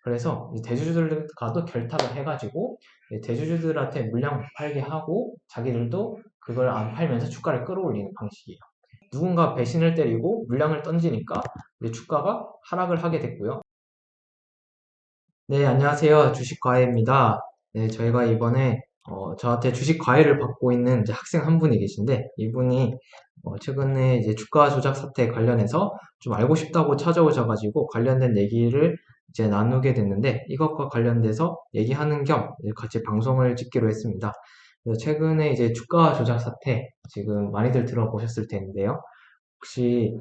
그래서 대주주들과도 결탁을 해가지고 대주주들한테 물량 못 팔게 하고 자기들도 그걸 안 팔면서 주가를 끌어올리는 방식이에요. 누군가 배신을 때리고 물량을 던지니까 주가가 하락을 하게 됐고요. 네, 안녕하세요. 주식과외입니다. 네, 저희가 이번에 저한테 주식 과외를 받고 있는 이제 학생 한 분이 계신데 이분이 최근에 이제 주가 조작 사태 관련해서 좀 알고 싶다고 찾아오셔가지고 관련된 얘기를 이제 나누게 됐는데 이것과 관련돼서 얘기하는 겸 같이 방송을 찍기로 했습니다. 그래서 최근에 이제 주가 조작 사태 지금 많이들 들어보셨을 텐데요. 혹시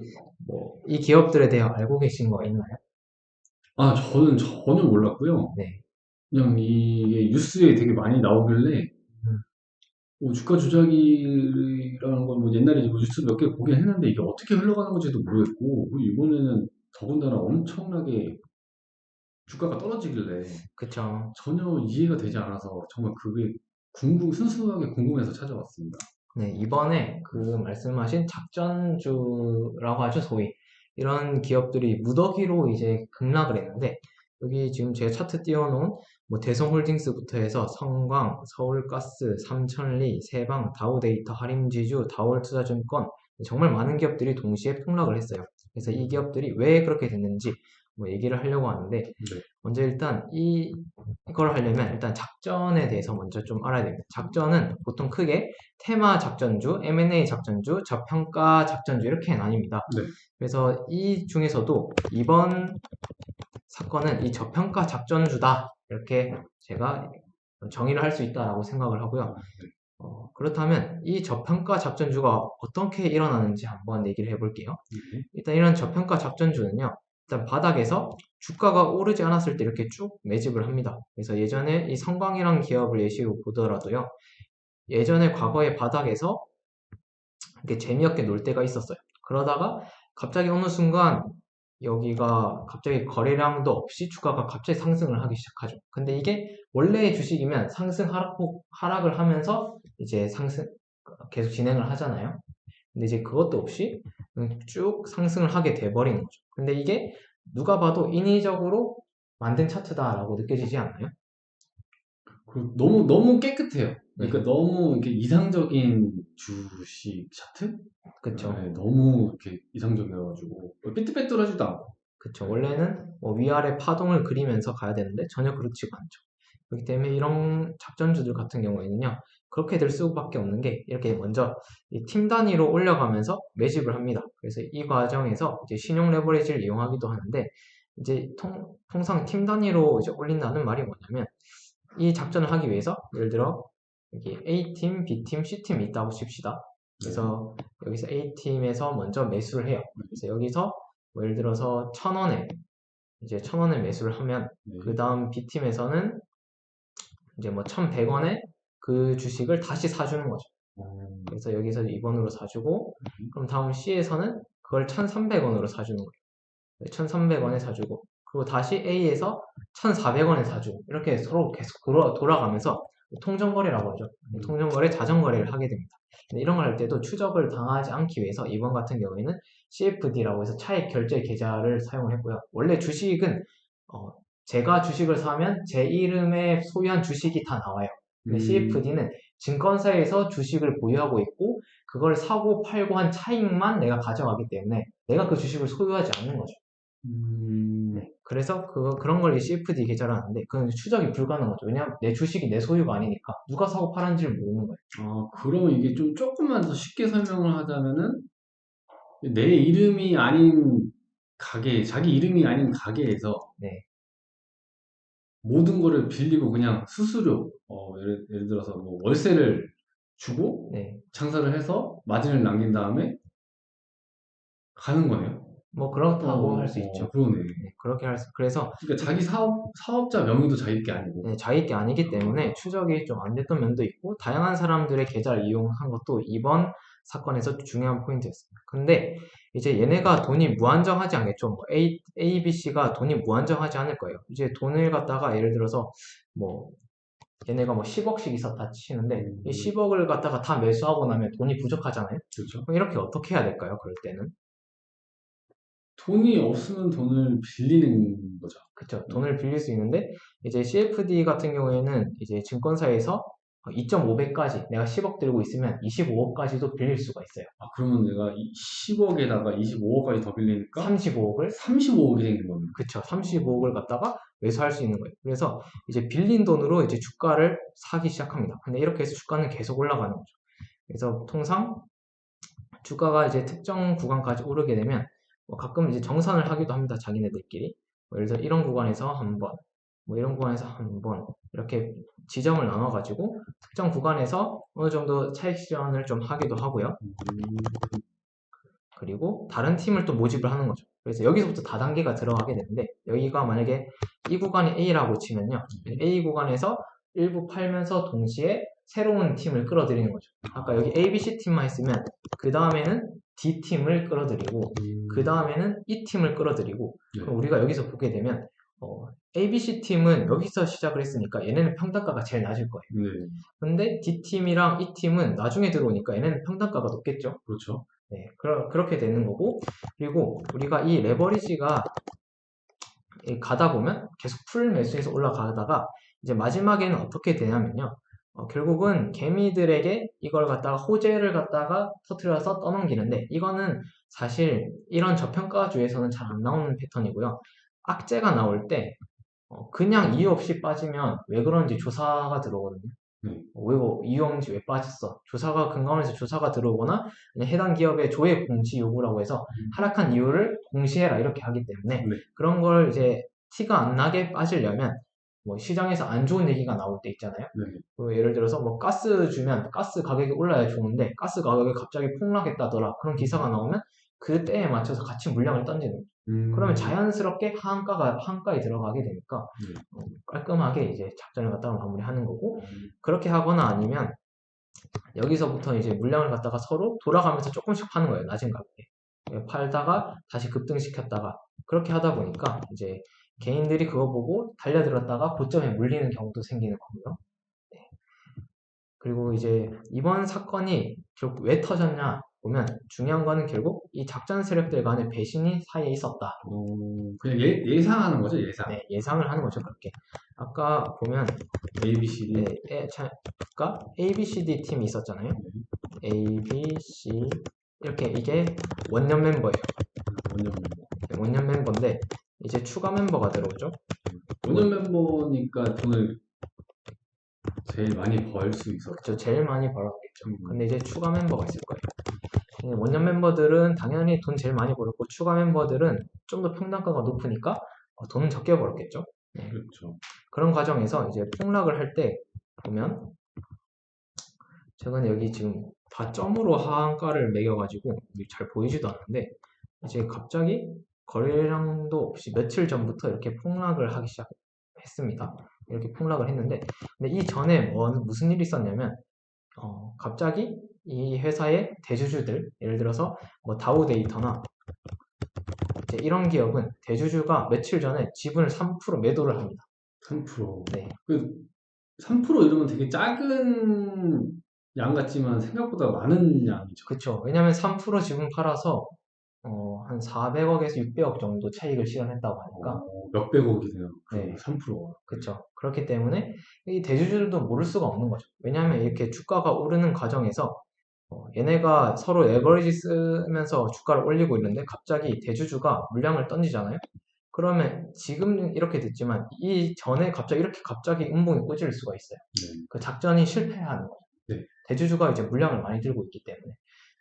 뭐 이 기업들에 대해 알고 계신 거 있나요? 아, 저는 전혀 몰랐고요. 네. 그냥 이게 뉴스에 되게 많이 나오길래, 음, 뭐 주가 조작이라는 건 뭐 옛날에 뭐 뉴스 몇 개 보긴 했는데 이게 어떻게 흘러가는 건지도 모르겠고, 그리고 이번에는 더군다나 엄청나게 주가가 떨어지길래 그쵸. 전혀 이해가 되지 않아서 정말 그게 순수하게 궁금해서 찾아왔습니다. 네, 이번에 그 말씀하신 작전주라고 하죠, 소위. 이런 기업들이 무더기로 이제 급락을 했는데, 여기 지금 제가 차트 띄워놓은 뭐 대성홀딩스부터 해서 성광, 서울가스, 삼천리, 세방, 다우데이터, 할인지주, 다월투자증권, 정말 많은 기업들이 동시에 폭락을 했어요. 그래서 이 기업들이 왜 그렇게 됐는지 뭐 얘기를 하려고 하는데, 네. 먼저 일단 이걸 하려면 일단 작전에 대해서 먼저 좀 알아야 됩니다. 작전은 보통 크게 테마 작전주, M&A 작전주, 저평가 작전주 이렇게 나뉩니다. 네. 그래서 이 중에서도 이번 사건은 이 저평가 작전주다 이렇게 제가 정의를 할 수 있다라고 생각을 하고요. 그렇다면 이 저평가 작전주가 어떻게 일어나는지 한번 얘기를 해볼게요. 네. 일단 이런 저평가 작전주는요. 일단 바닥에서 주가가 오르지 않았을 때 이렇게 쭉 매집을 합니다. 그래서 예전에 이 성광이란 기업을 예시로 보더라도요. 예전에 과거의 바닥에서 이렇게 재미없게 놀 때가 있었어요. 그러다가 갑자기 어느 순간 여기가 갑자기 거래량도 없이 주가가 갑자기 상승을 하기 시작하죠. 근데 이게 원래의 주식이면 상승 하락을 하면서 이제 상승 계속 진행을 하잖아요. 근데 이제 그것도 없이 쭉 상승을 하게 돼버리는 거죠. 근데 이게 누가 봐도 인위적으로 만든 차트다라고 느껴지지 않나요? 너무 깨끗해요. 그러니까 네, 너무 이렇게 이상적인 주식 차트? 그쵸. 네, 너무 이렇게 이상적이어가지고 삐뚤빼뚤하지도 않고. 그쵸. 원래는 뭐 위아래 파동을 그리면서 가야 되는데 전혀 그렇지가 않죠. 그렇기 때문에 이런 작전주들 같은 경우에는요, 그렇게 될 수밖에 없는 게 이렇게 먼저 이 팀 단위로 올려가면서 매집을 합니다. 그래서 이 과정에서 이제 신용 레버리지를 이용하기도 하는데 이제 통상 팀 단위로 이제 올린다는 말이 뭐냐면 이 작전을 하기 위해서 예를 들어 여기 A팀, B팀, C팀이 있다고 칩시다. 네. 그래서 여기서 A팀에서 먼저 매수를 해요. 그래서 여기서 뭐 예를 들어서 1,000원에 이제 1,000원에 매수를 하면 그 네. 다음 B팀에서는 이제 뭐 1,100원에 그 주식을 다시 사주는 거죠. 어, 그래서 여기서 2번으로 사주고 그럼 다음 C에서는 그걸 1,300원으로 사주는 거예요. 1,300원에 사주고 그리고 다시 A에서 1,400원에 사주고 이렇게 서로 계속 돌아가면서 통정거래라고 하죠. 통정거래, 자전거래를 하게 됩니다. 근데 이런 걸 할 때도 추적을 당하지 않기 위해서 이번 같은 경우에는 CFD라고 해서 차익 결제 계좌를 사용을 했고요. 원래 주식은 어, 제가 주식을 사면 제 이름에 소유한 주식이 다 나와요. 근데 음, CFD는 증권사에서 주식을 보유하고 있고 그걸 사고 팔고 한 차익만 내가 가져가기 때문에 내가 그 주식을 소유하지 않는 거죠. 음, 네. 그래서 그런 걸 CFD 계좌를 하는데 그건 추적이 불가능한 거죠. 왜냐하면 내 주식이 내 소유가 아니니까 누가 사고 팔았는지를 모르는 거예요. 그러면 이게 좀 조금만 더 쉽게 설명을 하자면은 내 이름이 아닌 자기 이름이 아닌 가게에서 네. 모든 거를 빌리고 그냥 수수료, 예를 들어서 뭐 월세를 주고 네. 장사를 해서 마진을 남긴 다음에 가는 거네요. 뭐 그렇다고 할 수 있죠. 그러네. 네. 그렇게 그래서 그러니까 자기 사업자 명의도 자기 게 아니고. 네, 자기게 아니기 때문에 추적이 좀 안 됐던 면도 있고 다양한 사람들의 계좌를 이용한 것도 이번 사건에서 중요한 포인트였습니다. 근데 이제 얘네가 돈이 무한정하지 않겠죠. 뭐 B, C가 돈이 무한정하지 않을 거예요. 이제 돈을 갖다가 예를 들어서 뭐 얘네가 뭐 10억씩 있었다 치는데 이 음, 10억을 갖다가 다 매수하고 나면 돈이 부족하잖아요. 그렇죠. 그럼 이렇게 어떻게 해야 될까요? 그럴 때는 돈이 없으면 돈을 빌리는 거죠. 그쵸. 돈을 빌릴 수 있는데, 이제 CFD 같은 경우에는 이제 증권사에서 2.5배까지 내가 10억 들고 있으면 25억까지도 빌릴 수가 있어요. 아, 그러면 내가 10억에다가 25억까지 더 빌리니까 35억을 35억이 생긴 겁니다. 그쵸. 35억을 갖다가 매수할 수 있는 거예요. 그래서 이제 빌린 돈으로 이제 주가를 사기 시작합니다. 근데 이렇게 해서 주가는 계속 올라가는 거죠. 그래서 통상 주가가 이제 특정 구간까지 오르게 되면 뭐 가끔 이제 정산을 하기도 합니다. 자기네들끼리. 뭐 예를 들어 이런 구간에서 한 번, 뭐 이런 구간에서 한 번, 이렇게 지점을 나눠가지고 특정 구간에서 어느 정도 차익 실현을 좀 하기도 하고요. 그리고 다른 팀을 또 모집을 하는 거죠. 그래서 여기서부터 다단계가 들어가게 되는데 여기가 만약에 이 구간이 A라고 치면요. A 구간에서 일부 팔면서 동시에 새로운 팀을 끌어들이는 거죠. 아까 여기 A, B, C 팀만 했으면 그 다음에는 D 팀을 끌어들이고 그 다음에는 E 팀을 끌어들이고 네. 그럼 우리가 여기서 보게 되면 A, B, C 팀은 여기서 시작을 했으니까 얘네는 평단가가 제일 낮을 거예요. 네. 근데 D 팀이랑 E 팀은 나중에 들어오니까 얘네는 평단가가 높겠죠. 그렇죠. 네, 그렇게 되는 거고, 그리고 우리가 이 레버리지가 가다 보면 계속 풀 매수해서 올라가다가 이제 마지막에는 어떻게 되냐면요. 결국은 개미들에게 이걸 갖다가 호재를 갖다가 터트려서 떠넘기는데 이거는 사실 이런 저평가주에서는 잘 안 나오는 패턴이고요. 악재가 나올 때 그냥 이유 없이 빠지면 왜 그런지 조사가 들어오거든요. 왜 이유 없는지 왜 빠졌어? 조사가 근거하면서 조사가 들어오거나 해당 기업의 조회 공시 요구라고 해서 하락한 이유를 공시해라 이렇게 하기 때문에 네. 그런 걸 이제 티가 안 나게 빠지려면 뭐 시장에서 안 좋은 얘기가 나올 때 있잖아요. 네. 뭐 예를 들어서 뭐 가스 주면 가스 가격이 올라야 좋은데 가스 가격이 갑자기 폭락했다더라 그런 기사가 나오면 그 때에 맞춰서 같이 물량을 던지는 거죠. 그러면 자연스럽게 하한가에 들어가게 되니까 깔끔하게 이제 작전을 갖다가 마무리하는 거고 그렇게 하거나 아니면 여기서부터 이제 물량을 갖다가 서로 돌아가면서 조금씩 파는 거예요. 낮은 가격에 팔다가 다시 급등시켰다가 그렇게 하다 보니까 이제 개인들이 그거 보고 달려들었다가 고점에 물리는 경우도 생기는 거고요. 네. 그리고 이제 이번 사건이 결국 왜 터졌냐 보면 중요한 거는 결국 이 작전 세력들 간의 배신이 사이에 있었다. 그냥 예상하는 거죠, 예상. 네, 예상을 하는 거죠, 그렇게. 아까 보면 A, B, C, D. 네, 아까 A, B, C, D 팀이 있었잖아요. A, B, C 이렇게 이게 원년 멤버예요. 원년 멤버인데 이제 추가 멤버가 들어오죠. 원년 멤버니까 돈을 제일 많이 벌 수 있었죠. 그렇죠. 제일 많이 벌었겠죠. 근데 이제 추가 멤버가 있을 거예요. 원년 멤버들은 당연히 돈 제일 많이 벌었고 추가 멤버들은 좀 더 평단가가 높으니까 돈은 적게 벌었겠죠. 네. 그렇죠. 그런 과정에서 이제 폭락을 할 때 보면 최근에 여기 지금 다 점으로 하한가를 매겨가지고 잘 보이지도 않는데 이제 갑자기 거래량도 없이 며칠 전부터 이렇게 폭락을 하기 시작했습니다. 이렇게 폭락을 했는데 근데 이 전에 무슨 일이 있었냐면 갑자기 이 회사의 대주주들 예를 들어서 뭐 다우데이터나 이제 이런 기업은 대주주가 며칠 전에 지분을 3% 매도를 합니다. 3%. 네. 3% 이러면 되게 작은 양 같지만 생각보다 많은 양이죠. 그렇죠. 왜냐하면 3% 지분 팔아서 한 400억에서 600억 정도 차익을 실현했다고 하니까 몇백억이네요. 네. 3%가. 그렇죠. 그렇기 때문에 이 대주주들도 모를 수가 없는 거죠. 왜냐하면 이렇게 주가가 오르는 과정에서 얘네가 서로 레버리지 쓰면서 주가를 올리고 있는데 갑자기 대주주가 물량을 던지잖아요. 그러면 지금 이렇게 됐지만 이 전에 갑자기 음봉이 꽂을 수가 있어요. 네. 그 작전이 실패하는 거죠. 네. 대주주가 이제 물량을 많이 들고 있기 때문에.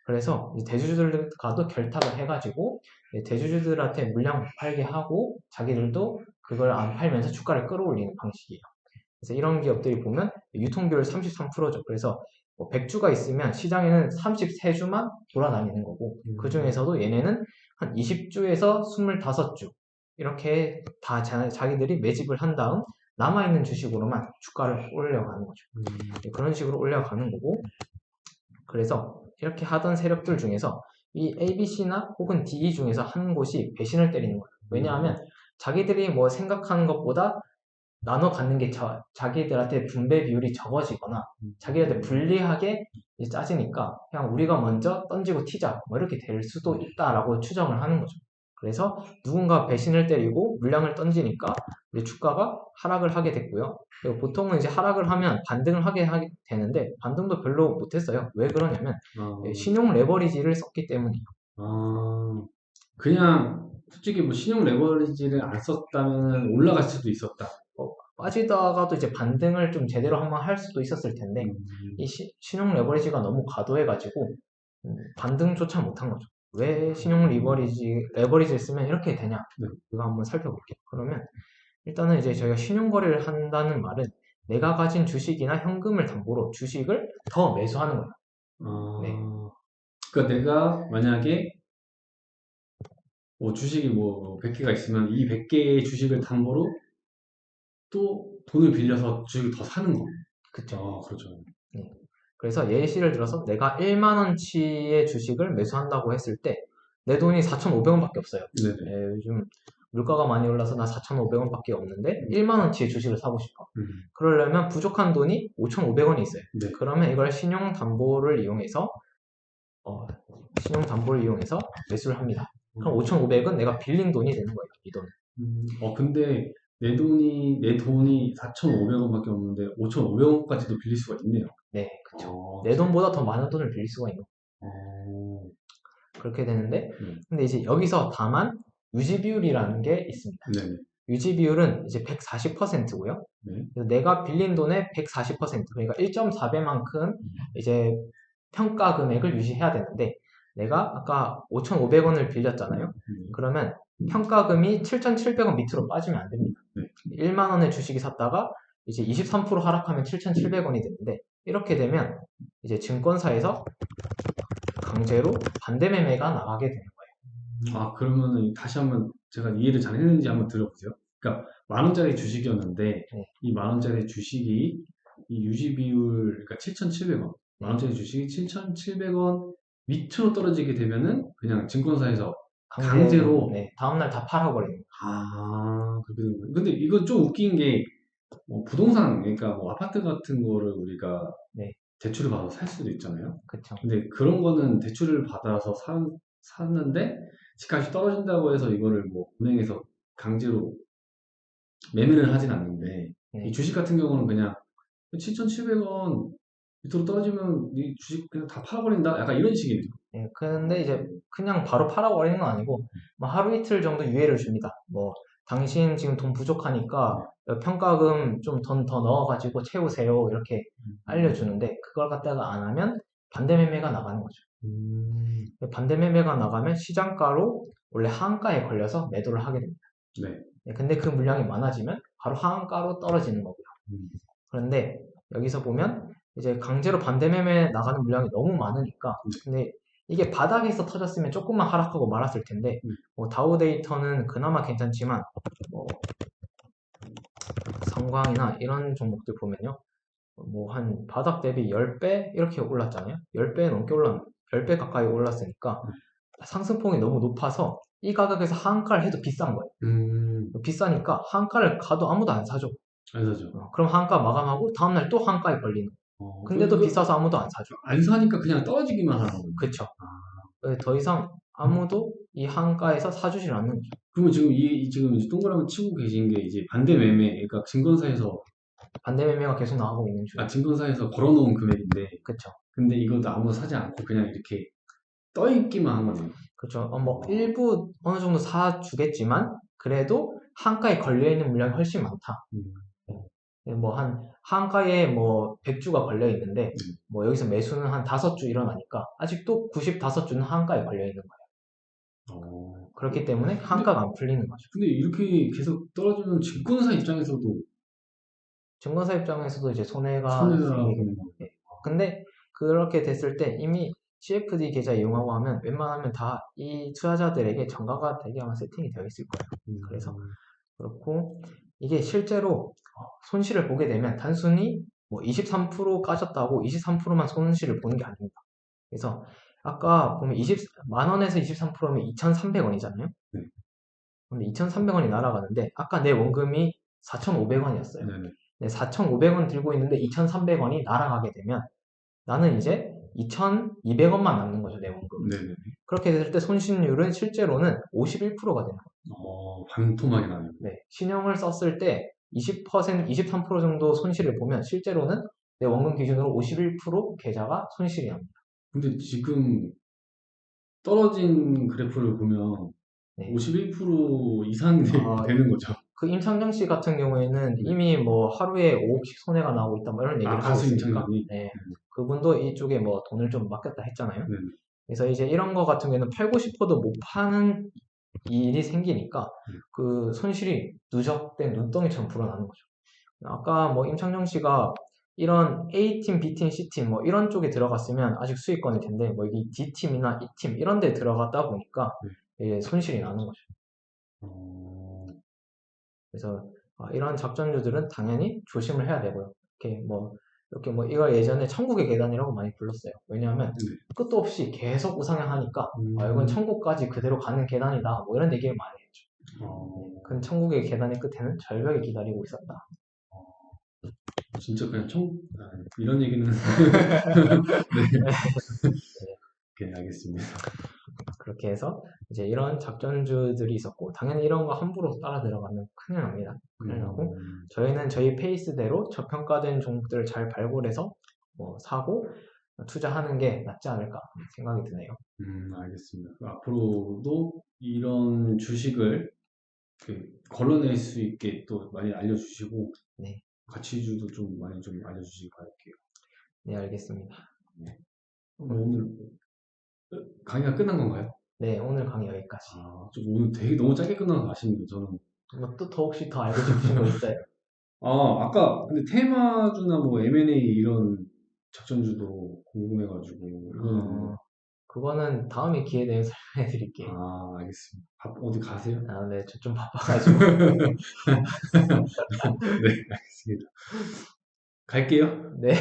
그래서 대주주들과도 결탁을 해가지고 대주주들한테 물량 못 팔게 하고 자기들도 그걸 안 팔면서 주가를 끌어올리는 방식이에요. 그래서 이런 기업들이 보면 유통비율 33%죠. 그래서 100주가 있으면 시장에는 33주만 돌아다니는 거고 그 중에서도 얘네는 한 20주에서 25주 이렇게 다 자기들이 매집을 한 다음 남아있는 주식으로만 주가를 올려가는 거죠. 그런 식으로 올려가는 거고 그래서 이렇게 하던 세력들 중에서 이 ABC나 혹은 DE 중에서 한 곳이 배신을 때리는 거예요. 왜냐하면 자기들이 뭐 생각하는 것보다 나눠 갖는 게 자기들한테 분배 비율이 적어지거나 자기들한테 불리하게 짜지니까 그냥 우리가 먼저 던지고 튀자 뭐 이렇게 될 수도 있다라고 추정을 하는 거죠. 그래서 누군가 배신을 때리고 물량을 던지니까 이제 주가가 하락을 하게 됐고요. 그리고 보통은 이제 하락을 하면 반등을 하게 되는데 반등도 별로 못했어요. 왜 그러냐면 신용 레버리지를 썼기 때문이에요. 아, 그냥 솔직히 뭐 신용 레버리지를 안 썼다면 올라갈 수도 있었다. 빠지다가도 이제 반등을 좀 제대로 한번 할 수도 있었을 텐데 이 신용 레버리지가 너무 과도해가지고 반등조차 못한 거죠. 왜 신용 레버리지를 쓰면 이렇게 되냐? 네. 이거 한번 살펴볼게요. 그러면 일단은 이제 저희가 신용 거래를 한다는 말은 내가 가진 주식이나 현금을 담보로 주식을 더 매수하는 거예요. 네. 그러니까 내가 만약에 뭐 주식이 뭐 100개가 있으면 이 100개의 주식을 담보로 또 돈을 빌려서 주식을 더 사는 거. 그쵸. 그렇죠. 네. 그래서 예시를 들어서 내가 1만 원치의 주식을 매수한다고 했을 때 내 돈이 4,500원밖에 없어요. 요즘 물가가 많이 올라서 나 4,500원밖에 없는데 1만 원치의 주식을 사고 싶어. 그러려면 부족한 돈이 5,500원이 있어요. 네. 그러면 이걸 신용 담보를 이용해서 매수를 합니다. 그럼 5,500은 내가 빌린 돈이 되는 거예요. 이 돈은. 근데 내 돈이 4,500원밖에 없는데 5,500원까지도 빌릴 수가 있네요. 네, 그쵸. 내 돈보다 더 많은 돈을 빌릴 수가 있는 거예요. 그렇게 되는데, 근데 이제 여기서 다만 유지 비율이라는 게 있습니다. 네. 유지 비율은 이제 140%고요. 네. 내가 빌린 돈의 140%, 그러니까 1.4배만큼 이제 평가 금액을 유지해야 되는데, 내가 아까 5,500원을 빌렸잖아요. 그러면 평가금이 7,700원 밑으로 빠지면 안 됩니다. 1만 원의 주식이 샀다가 이제 23% 하락하면 7,700원이 되는데, 이렇게 되면 이제 증권사에서 강제로 반대 매매가 나가게 되는 거예요. 그러면은 다시 한번 제가 이해를 잘 했는지 한번 들어보세요. 그러니까 만 원짜리 주식이었는데 이 만 원짜리 주식이 이 유지 비율 그러니까 7,700원. 만 원짜리 주식이 7,700원 밑으로 떨어지게 되면은 그냥 증권사에서 강제로 다음날 다 팔아버리는 거예요. 그렇게 되는 거예요. 근데 이건 좀 웃긴 게 부동산 그러니까 뭐 아파트 같은 거를 우리가 대출을 받아서 살 수도 있잖아요. 그쵸. 근데 그런 거는 대출을 받아서 샀는데 집값이 떨어진다고 해서 이거를 뭐 은행에서 강제로 매매를 하진 않는데 이 주식 같은 경우는 그냥 7,700원 밑으로 떨어지면 이 주식 그냥 다 팔아버린다 약간 이런 식이네요. 근데 이제 그냥 바로 팔아버리는 건 아니고 뭐 하루 이틀 정도 유예를 줍니다. 뭐 당신 지금 돈 부족하니까 평가금 좀 더 넣어가지고 채우세요 이렇게 알려주는데 그걸 갖다가 안 하면 반대 매매가 나가는 거죠. 반대 매매가 나가면 시장가로 원래 하한가에 걸려서 매도를 하게 됩니다. 근데 그 물량이 많아지면 바로 하한가로 떨어지는 거고요. 그런데 여기서 보면 이제 강제로 반대 매매 나가는 물량이 너무 많으니까 근데 이게 바닥에서 터졌으면 조금만 하락하고 말았을 텐데 뭐 다우 데이터는 그나마 괜찮지만 뭐 성광이나 이런 종목들 보면요 뭐 한 바닥 대비 10배 이렇게 올랐잖아요. 10배 넘게 10배 가까이 올랐으니까 상승폭이 너무 높아서 이 가격에서 하한가를 해도 비싼 거예요. 비싸니까 하한가를 가도 아무도 안 사죠. 안 사죠. 그럼 하한가 마감하고 다음날 또 하한가에 걸리는 근데도 비싸서 아무도 안 사죠. 안 사니까 그냥 떨어지기만 하는 거예요. 그쵸. 더 이상 아무도 이 한가에서 사주질 않는 거죠. 그러면 지금 이제 동그라미 치고 계신 게 이제 반대 매매, 그러니까 증권사에서 반대 매매가 계속 나가고 있는 중. 증권사에서 걸어놓은 금액인데. 그쵸. 근데 이것도 아무도 사지 않고 그냥 이렇게 떠 있기만 한 거네요. 그렇죠. 뭐 일부 어느 정도 사주겠지만 그래도 한가에 걸려 있는 물량이 훨씬 많다. 뭐 한가에 뭐 100주가 걸려 있는데 뭐 여기서 매수는 한 5주 일어나니까 아직도 95주는 한가에 걸려 있는 거예요. 그렇기 때문에 한가가 안 풀리는 거죠. 근데 이렇게 계속 떨어지면 증권사 입장에서도 이제 손해가 생기는 거예요. 근데 그렇게 됐을 때 이미 CFD 계좌 이용하고 하면 웬만하면 다 이 투자자들에게 정가가 되게 아마 세팅이 되어 있을 거예요. 그래서 그렇고 이게 실제로 손실을 보게 되면 단순히 뭐 23% 까졌다고 23%만 손실을 보는 게 아닙니다. 그래서 아까 보면 만 원에서 23%면 2,300원이잖아요. 근데 2,300원이 날아가는데 아까 내 원금이 4,500원이었어요. 근데 4,500원 들고 있는데 2,300원이 날아가게 되면 나는 이제 2,200원만 남는 거죠, 내 원금. 네네. 그렇게 됐을 때 손실률은 실제로는 51%가 되는 거예요. 반토막이 나네요. 네, 신용을 썼을 때 20%, 23% 정도 손실을 보면 실제로는 내 원금 기준으로 51% 계좌가 손실이 납니다. 근데 지금 떨어진 그래프를 보면 네. 51% 이상이 아, 되는 거죠. 그 임창정 씨 같은 경우에는 네. 이미 뭐 하루에 5억씩 손해가 나오고 있다 뭐 이런 얘기를 하고 가수 있으니까 임창정이. 네, 그분도 이쪽에 뭐 돈을 좀 맡겼다 했잖아요. 네. 그래서 이제 이런 거 같은 경우에는 팔고 싶어도 못 파는 일이 생기니까 그 손실이 누적된 눈덩이처럼 불어나는 거죠. 아까 뭐 임창정 씨가 이런 A팀, B팀, C팀 뭐 이런 쪽에 들어갔으면 아직 수익권일 텐데 뭐 이 D팀이나 E팀 이런 데 들어갔다 보니까 이제 손실이 나는 거죠. 어, 그래서 이런 작전주들은 당연히 조심을 해야 되고요. 이렇게 뭐 이걸 예전에 천국의 계단이라고 많이 불렀어요. 왜냐하면 네. 끝도 없이 계속 우상향하니까 음. 이건 천국까지 그대로 가는 계단이다. 뭐 이런 얘기를 많이 했죠. 그 천국의 계단의 끝에는 절벽이 기다리고 있었다. 진짜 그냥 이런 얘기는 네, 알겠습니다. 그렇게 해서 이제 이런 작전주들이 있었고 당연히 이런 거 함부로 따라 들어가면 큰일 납니다. 큰일 나고 저희는 저희 페이스대로 저평가된 종목들을 잘 발굴해서 뭐 사고 투자하는 게 낫지 않을까 생각이 드네요. 알겠습니다. 앞으로도 이런 주식을 걸러낼 수 있게 또 많이 알려주시고 네, 가치주도 좀 많이 좀 알려주시기 바랄게요. 네 알겠습니다. 오늘 강의가 끝난 건가요? 네, 오늘 강의 여기까지. 좀 오늘 되게 너무 짧게 끝나서 아쉽네요. 저는. 뭐 또 혹시 더 알고 싶으신 거 있어요? 아까 근데 테마주나 뭐 M&A 이런 작전주도 궁금해가지고 이거는 그거는 다음에 기회 되면 설명해 드릴게요. 알겠습니다. 어디 가세요? 네, 저 좀 바빠가지고. 네, 알겠습니다. 갈게요. 네.